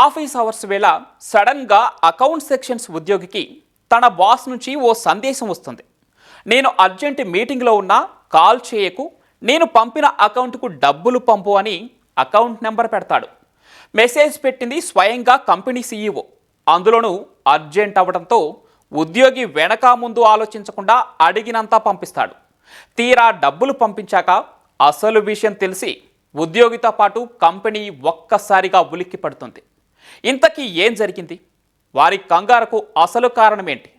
Office hours వేళ సడన్గా account sections ఉద్యోగికి తన బాస్ నుంచి ఓ సందేశం వస్తుంది. నేను అర్జెంట్ మీటింగ్లో ఉన్నా కాల్ చేయకు, నేను పంపిన అకౌంట్కు డబ్బులు పంపు అని అకౌంట్ నెంబర్ పెడతాడు. మెసేజ్ పెట్టింది స్వయంగా కంపెనీ సీఈఓ. అందులోనూ అర్జెంట్ అవ్వడంతో ఉద్యోగి వెనక ముందు ఆలోచించకుండా అడిగినంత పంపిస్తాడు. తీరా డబ్బులు పంపించాక అసలు విషయం తెలిసి ఉద్యోగితో పాటు కంపెనీ ఒక్కసారిగా ఉలిక్కి పడుతుంది. ఇంతకీ ఏం జరిగింది? వారి కంగారుకు అసలు కారణమేంటి?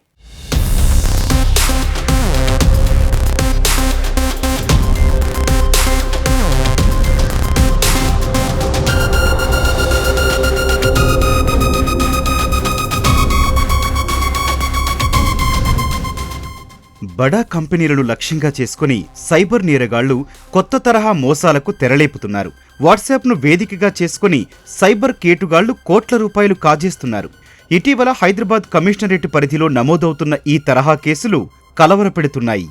బడా కంపెనీలను లక్ష్యంగా చేసుకుని సైబర్ నేరగాళ్లు కొత్త తరహా మోసాలకు తెరలేపుతున్నారు. వాట్సాప్ను వేదికగా చేసుకుని సైబర్ కేటుగాళ్లు కోట్ల రూపాయలు కాజేస్తున్నారు. ఇటీవల హైదరాబాద్ కమిషనరేట్ పరిధిలో నమోదవుతున్న ఈ తరహా కేసులు కలవరపెడుతున్నాయి.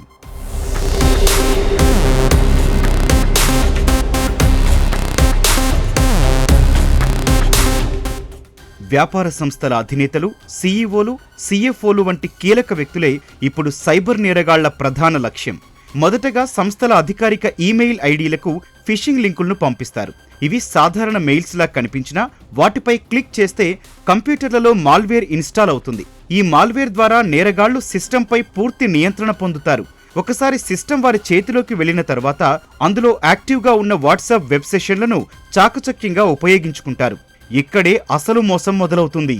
వ్యాపార సంస్థల అధినేతలు, సీఈఓలు, సీఎఫ్ఓలు వంటి కీలక వ్యక్తులే ఇప్పుడు సైబర్ నేరగాళ్ల ప్రధాన లక్ష్యం. మొదటగా సంస్థల అధికారిక ఈమెయిల్ ఐడీలకు ఫిషింగ్ లింకులను పంపిస్తారు. ఇవి సాధారణ మెయిల్స్లా కనిపించినా వాటిపై క్లిక్ చేస్తే కంప్యూటర్లలో మాల్వేర్ ఇన్స్టాల్ అవుతుంది. ఈ మాల్వేర్ ద్వారా నేరగాళ్లు సిస్టంపై పూర్తి నియంత్రణ పొందుతారు. ఒకసారి సిస్టమ్ వారి చేతిలోకి వెళ్లిన తర్వాత అందులో యాక్టివ్గా ఉన్న వాట్సాప్ వెబ్ సెషన్లను చాకచక్యంగా ఉపయోగించుకుంటారు. ఇక్కడే అసలు మోసం మొదలవుతుంది.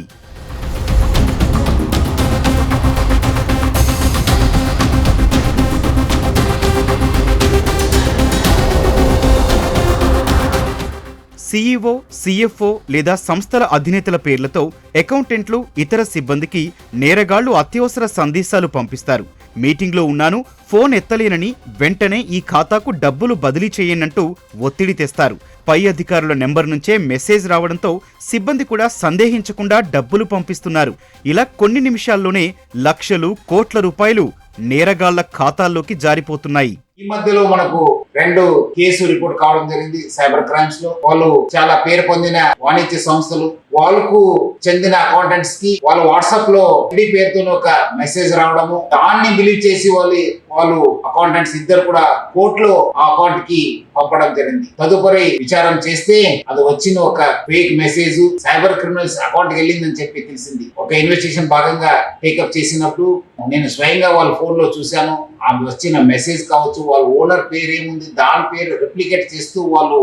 సీఈఓ, సీఎఫ్ఓ లేదా సంస్థల అధినేతల పేర్లతో అకౌంటెంట్లు, ఇతర సిబ్బందికి నేరగాళ్లు అత్యవసర సందేశాలు పంపిస్తారు. మీటింగ్లో ఉన్నాను, ఫోన్ ఎత్తలేనని, వెంటనే ఈ ఖాతాకు డబ్బులు బదిలీ చేయండంటూ ఒత్తిడి తెస్తారు. పై అధికారుల నెంబర్ నుంచే మెసేజ్ రావడంతో సిబ్బంది కూడా సందేహించకుండా డబ్బులు పంపిస్తున్నారు. ఇలా కొన్ని నిమిషాల్లోనే లక్షలు, కోట్ల రూపాయలు నేరగాళ్ల ఖాతాల్లోకి జారిపోతున్నాయి. ఈ మధ్యలో మనకు 2 కేసు రిపోర్ట్ కావడం జరిగింది. సైబర్ క్రైమ్స్ లో వాళ్ళు చాలా పేరు పొందిన వాణిజ్య సంస్థలు, వాళ్ళకు చెందిన అకౌంటెంట్స్ కి వాళ్ళ వాట్సాప్ లో ఐడి పేరుతో ఒక మెసేజ్ రావడము, దాన్ని బిలీవ్ చేసి వాళ్ళు అకౌంటెంట్స్ ఇద్దరు కూడా కోర్టులో ఆ అకౌంట్ కి పంపడం జరిగింది. తదుపరి విచారం చేస్తే అది వచ్చిన ఒక fake message cyber criminals account కి వెళ్ళిందని చెప్పి తెలిసింది. ఒక ఇన్వెస్టిగేషన్ భాగంగా టేకప్ చేసినప్పుడు నేను స్వయంగా వాళ్ళ ఫోన్ లో చూశాను. ఆమె వచ్చిన మెసేజ్ కావచ్చు, వాళ్ళ ఓనర్ పేరు ఏముంది దాని పేరు రెప్లికేట్ చేస్తూ వాళ్ళు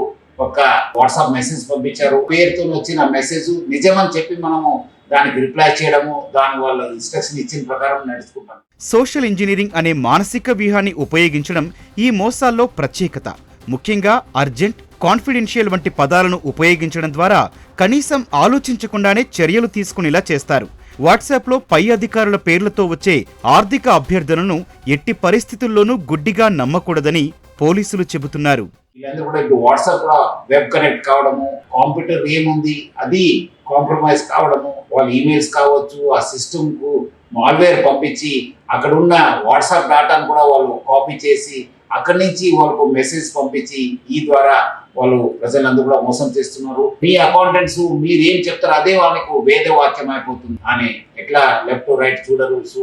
ఒక వాట్సాప్ మెసేజ్ పంపించారు. పేరుతో వచ్చిన మెసేజ్ నిజమని చెప్పి మనము దానికి రిప్లై చేయడము, దాని వాళ్ళ ఇన్స్ట్రక్షన్ ఇచ్చిన ప్రకారం నడుచుకుంటాం. సోషల్ ఇంజనీరింగ్ అనే మానసిక వ్యూహాన్ని ఉపయోగించడం ఈ మోసాల్లో ప్రత్యేకత. ముఖ్యంగా అర్జెంట్, కాన్ఫిడెన్షియల్ వంటి పదాలను ఉపయోగించడం ద్వారా కనీసం ఆలోచించకుండానే చర్యలు తీసుకునేలా చేస్తారు. వాట్సాప్లో పై అధికారుల పేర్లతో వచ్చే ఆర్థిక అభ్యర్థనను ఎట్టి పరిస్థితుల్లోనూ గుడ్డిగా నమ్మకూడదని పోలీసులు చెబుతున్నారు. వీళ్ళందరూ కూడా ఇప్పుడు వాట్సాప్ లో వెబ్ కనెక్ట్ కావడము, కంప్యూటర్ ఏముంది అది కాంప్రమైజ్ కావడము, వాళ్ళ ఈమెయిల్స్ కావచ్చు, ఆ సిస్టమ్ కు మాల్వేర్ పంపించి అక్కడ ఉన్న వాట్సాప్ డాటాను కూడా వాళ్ళు కాపీ చేసి అక్కడి నుంచి వాళ్ళకు మెసేజ్ పంపించి ఈ ద్వారా వాళ్ళు ప్రజలందరూ కూడా మోసం చేస్తున్నారు. మీ అకౌంటెంట్స్ మీరు ఏం చెప్తారు అదే వాళ్ళకు వేద వాక్యం అయిపోతుంది అని ఎట్లా లెఫ్ట్ రైట్ చూడరు. సో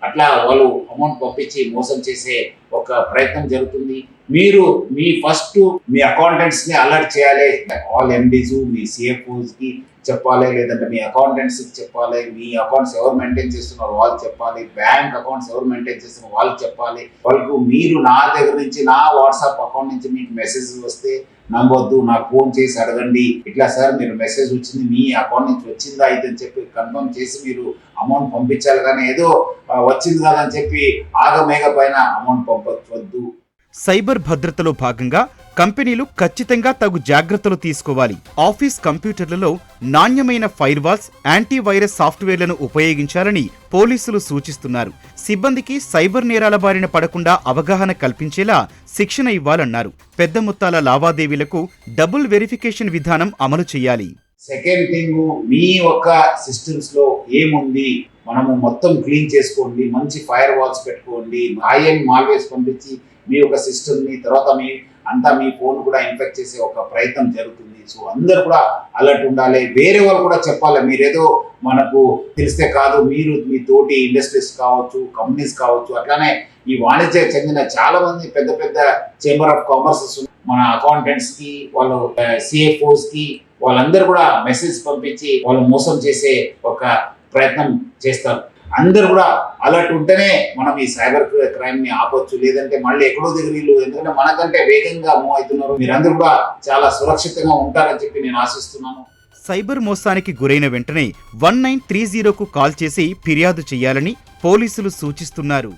అట్లా వాళ్ళు అమౌంట్ పంపించి మోసం చేసే ఒక ప్రయత్నం జరుగుతుంది. మీరు మీ ఫస్ట్ మీ అకౌంటెంట్స్ ని అలర్ట్ చేయాలి. ఆల్ ఎండీస్, మీ సిఎఫ్ఓస్ కి చెప్పాలి, లేదంటే మీ అకౌంటెంట్స్ కి చెప్పాలి. మీ అకౌంట్స్ ఎవరు మెయింటైన్ చేస్తున్నారు వాళ్ళు చెప్పాలి. బ్యాంక్ అకౌంట్స్ ఎవరు మెయింటైన్ చేస్తున్నారు వాళ్ళు చెప్పాలి. వాళ్ళకు మీరు నా దగ్గర నుంచి నా వాట్సాప్ అకౌంట్ నుంచి మీకు మెసేజ్ వస్తే నమ్మొద్దు, నాకు ఫోన్ చేసి అడగండి. ఇట్లా సార్ మీరు మెసేజ్ వచ్చింది మీ అకౌంట్ నుంచి వచ్చిందా ఇదని చెప్పి కన్ఫర్మ్ చేసి మీరు అమౌంట్ పంపించాలి. కానీ ఏదో వచ్చింది కాదని చెప్పి ఆగమేఘ పైన అమౌంట్ పంపవద్దు. సైబర్ భద్రతలో భాగంగా కంపెనీలు ఖచ్చితంగా తగు జాగ్రత్తలు తీసుకోవాలి. ఆఫీస్ కంప్యూటర్లలో నాణ్యమైన ఫైర్వాల్స్, యాంటీవైరస్ సాఫ్ట్వేర్లను ఉపయోగించాలని పోలీసులు సూచిస్తున్నారు. సిబ్బందికి సైబర్ నేరాల బారిన పడకుండా అవగాహన కల్పించేలా శిక్షణ ఇవ్వాలన్నారు. పెద్ద మొత్తాల లావాదేవీలకు డబుల్ వెరిఫికేషన్ విధానం అమలు చేయాలి. సెకండ్ థింగ్, మీ యొక్క సిస్టమ్స్ లో ఏముంది మనము మొత్తం క్లీన్ చేసుకోండి. మంచి ఫైర్ వాల్స్ పెట్టుకోండి. హై ఎండ్ మాల్వేర్స్ పంపించి మీ యొక్క సిస్టమ్ ని తర్వాత మీ అంతా మీ ఫోన్ కూడా ఇన్ఫెక్ట్ చేసే ఒక ప్రయత్నం జరుగుతుంది. సో అందరు కూడా అలర్ట్ ఉండాలి. వేరే వాళ్ళు కూడా చెప్పాలి. మీరేదో మనకు తెలిస్తే కాదు, మీరు మీ తోటి ఇండస్ట్రీస్ కావచ్చు, కంపెనీస్ కావచ్చు, అట్లానే ఈ వాణిజ్యకు చెందిన చాలా మంది పెద్ద పెద్ద చేంబర్ ఆఫ్ కామర్సెస్ మన అకౌంటెంట్స్ కి, వాళ్ళు సిఎఫ్ఓస్ కి, వాళ్ళందరూ కూడా మెసేజ్ పంపించి వాళ్ళు మోసం చేసే ఒక ప్రయత్నం చేస్తారు. అందరు కూడా అలర్ట్ ఉంటేనే మనం ఈ సైబర్ క్రైమ్ ని ఆపొచ్చు. లేదంటే మళ్ళీ ఎక్కడో దగ్గర, ఎందుకంటే మనకంటే వేగంగా మూవ్ అవుతున్నారు. మీరందరూ కూడా చాలా సురక్షితంగా ఉంటారని చెప్పి నేను ఆశిస్తున్నాను. సైబర్ మోసానికి గురైన వెంటనే 1930కు కాల్ చేసి ఫిర్యాదు చేయాలని పోలీసులు సూచిస్తున్నారు.